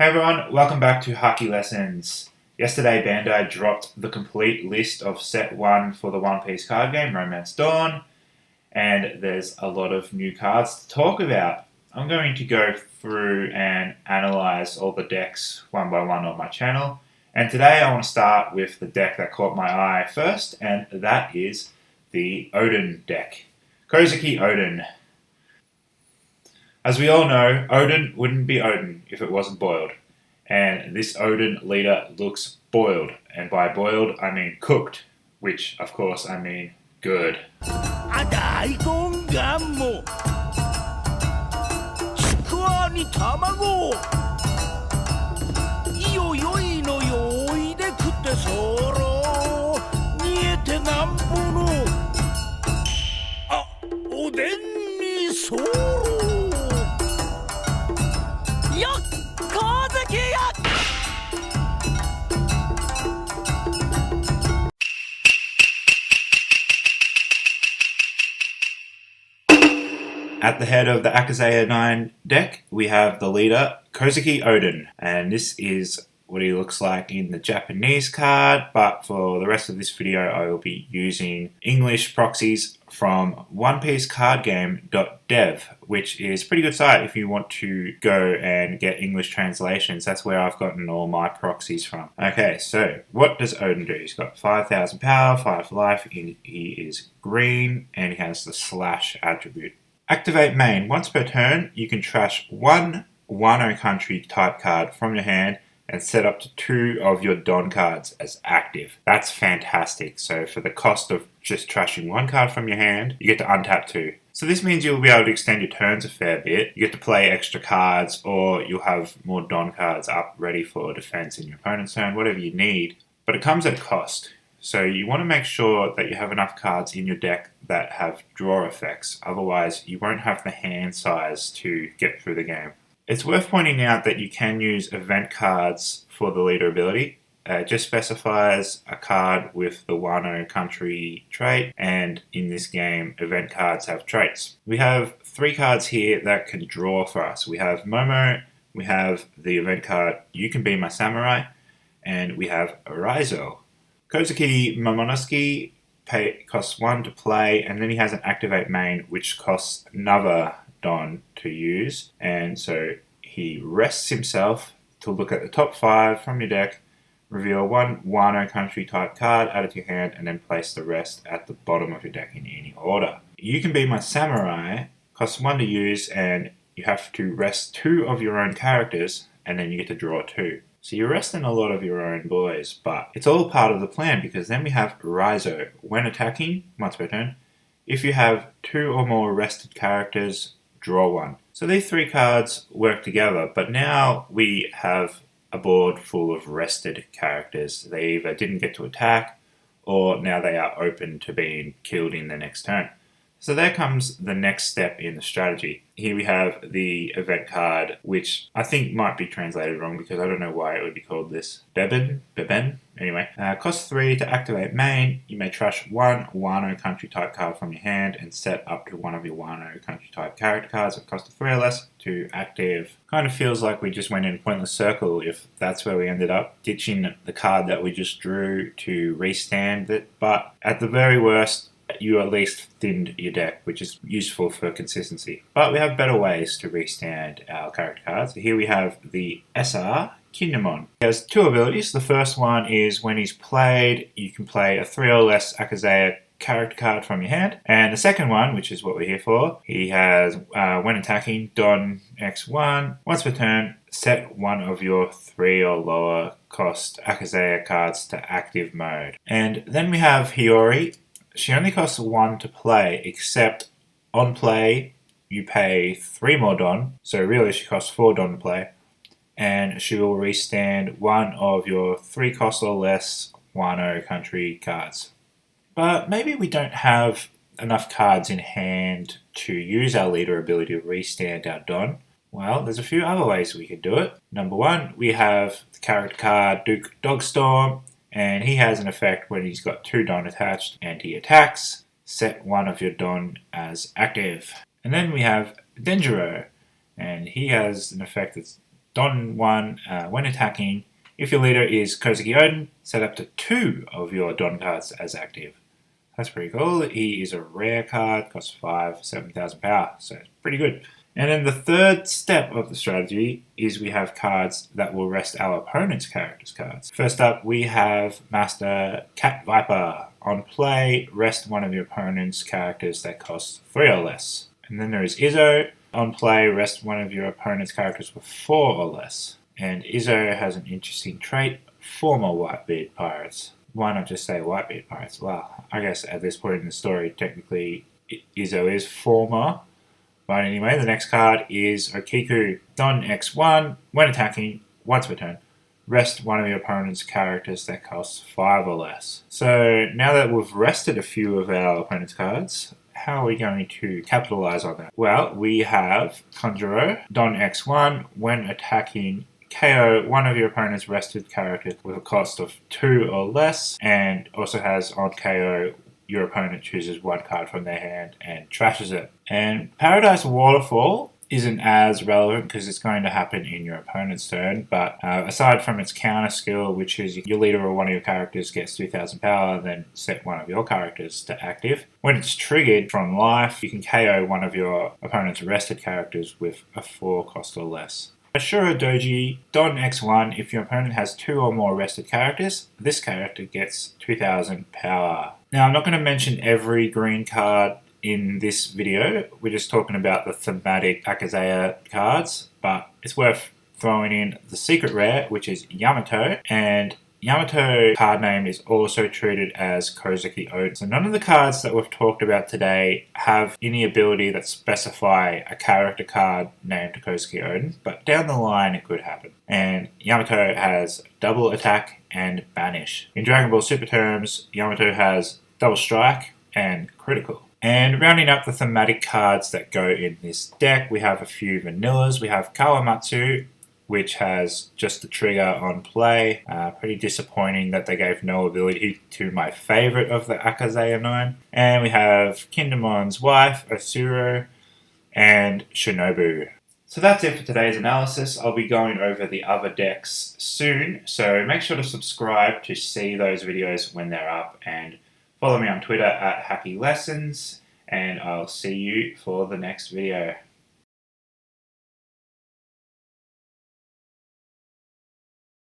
Hey everyone, welcome back to Haki Lessons. Yesterday Bandai dropped the complete list of set 1 for the One Piece card game, Romance Dawn, and there's a lot of new cards to talk about. I'm going to go through and analyze all the decks one by one on my channel, and today I want to start with the deck that caught my eye first, and that is the Oden deck. Kozuki Oden. As we all know, Oden wouldn't be Oden if it wasn't boiled. And this Oden leader looks boiled. And by boiled, I mean cooked. Which, of course, I mean good. At the head of the Akazaya 9 deck, we have the leader, Kozuki Oden. And this is what he looks like in the Japanese card, but for the rest of this video I will be using English proxies from OnePieceCardGame.dev, which is a pretty good site if you want to go and get English translations. That's where I've gotten all my proxies from. Okay, so what does Oden do? He's got 5,000 power, 5 life, he is green, and he has the slash attribute. Activate main. Once per turn, you can trash one Wano country type card from your hand and set up to 2 of your Don cards as active. That's fantastic. So for the cost of just trashing 1 card from your hand, you get to untap 2. So this means you'll be able to extend your turns a fair bit. You get to play extra cards, or you'll have more Don cards up ready for defense in your opponent's turn, whatever you need. But it comes at a cost. So you want to make sure that you have enough cards in your deck that have draw effects. Otherwise, you won't have the hand size to get through the game. It's worth pointing out that you can use event cards for the leader ability. It just specifies a card with the Wano country trait, and in this game, event cards have traits. We have 3 cards here that can draw for us. We have Momo, we have the event card You Can Be My Samurai, and we have Arizo. Kozuki Momonosuke costs 1 to play, and then he has an activate main which costs another Don to use, and so he rests himself to look at the top 5 from your deck, reveal 1 Wano country type card, add it to your hand, and then place the rest at the bottom of your deck in any order. You Can Be My Samurai costs 1 to use, and you have to rest 2 of your own characters, and then you get to draw 2. So you're resting a lot of your own boys, but it's all part of the plan, because then we have Arizo. When attacking, once per turn, if you have 2 or more rested characters, draw 1. So these 3 cards work together, but now we have a board full of rested characters. They either didn't get to attack, or now they are open to being killed in the next turn. So there comes the next step in the strategy. Here we have the event card, which I think might be translated wrong because I don't know why it would be called this. Beben? Anyway, cost 3 to activate main. You may trash 1 Wano country type card from your hand and set up to 1 of your Wano country type character cards at cost of 3 or less to active. Kind of feels like we just went in a pointless circle if that's where we ended up, ditching the card that we just drew to restand it. But at the very worst, you at least thinned your deck, which is useful for consistency. But we have better ways to restand our character cards. Here we have the SR Kinemon. He has 2 abilities. The first one is when he's played, you can play a 3 or less Akazaya character card from your hand. And the second one, which is what we're here for, he has, when attacking, Don X1. Once per turn, set 1 of your 3 or lower cost Akazaya cards to active mode. And then we have Hiyori. She only costs 1 to play, except on play you pay 3 more Don, so really she costs 4 Don to play, and she will restand 1 of your 3 cost or less Wano country cards. But maybe we don't have enough cards in hand to use our leader ability to restand our Don. Well, there's a few other ways we could do it. Number 1, we have the character card Duke Dogstorm. And he has an effect when he's got 2 Don attached and he attacks. Set 1 of your Don as active. And then we have Denjiro. And he has an effect that's Don 1, when attacking, if your leader is Kozuki Oden, set up to 2 of your Don cards as active. That's pretty cool. He is a rare card, costs 5, 7,000 power, so it's pretty good. And then the third step of the strategy is we have cards that will rest our opponent's characters' cards. First up, we have Master Cat Viper. On play, rest one of your opponent's characters that costs 3 or less. And then there is Izzo. On play, rest one of your opponent's characters with 4 or less. And Izzo has an interesting trait, former Whitebeard pirates. Why not just say Whitebeard pirates? Well, I guess at this point in the story, technically Izzo is former. But anyway, the next card is Okiku. Don X1, when attacking, once per turn, rest one of your opponent's characters that costs 5 or less. So now that we've rested a few of our opponent's cards, how are we going to capitalize on that? Well, we have Conjuro. Don X1, when attacking, KO one of your opponent's rested characters with a cost of 2 or less, and also has on KO your opponent chooses one card from their hand and trashes it. And Paradise Waterfall isn't as relevant because it's going to happen in your opponent's turn, but aside from its counter skill, which is your leader or one of your characters gets 2,000 power, then set one of your characters to active. When it's triggered from life, you can KO one of your opponent's rested characters with a 4 cost or less. Ashura Doji, Don X1, if your opponent has 2 or more rested characters, this character gets 2,000 power. Now, I'm not going to mention every green card in this video. We're just talking about the thematic Akazaya cards, but it's worth throwing in the secret rare, which is Yamato, and Yamato card name is also treated as Kozuki Oden. So none of the cards that we've talked about today have any ability that specify a character card named Kozuki Oden, but down the line it could happen. And Yamato has double attack and banish. In Dragon Ball Super terms, Yamato has double strike and critical. And rounding up the thematic cards that go in this deck, we have a few vanillas. We have Kawamatsu, which has just the trigger on play. Pretty disappointing that they gave no ability to my favourite of the Akazaya 9. And we have Kindemon's wife, Osuro, and Shinobu. So that's it for today's analysis. I'll be going over the other decks soon, so make sure to subscribe to see those videos when they're up, and follow me on Twitter at HappyLessons, and I'll see you for the next video.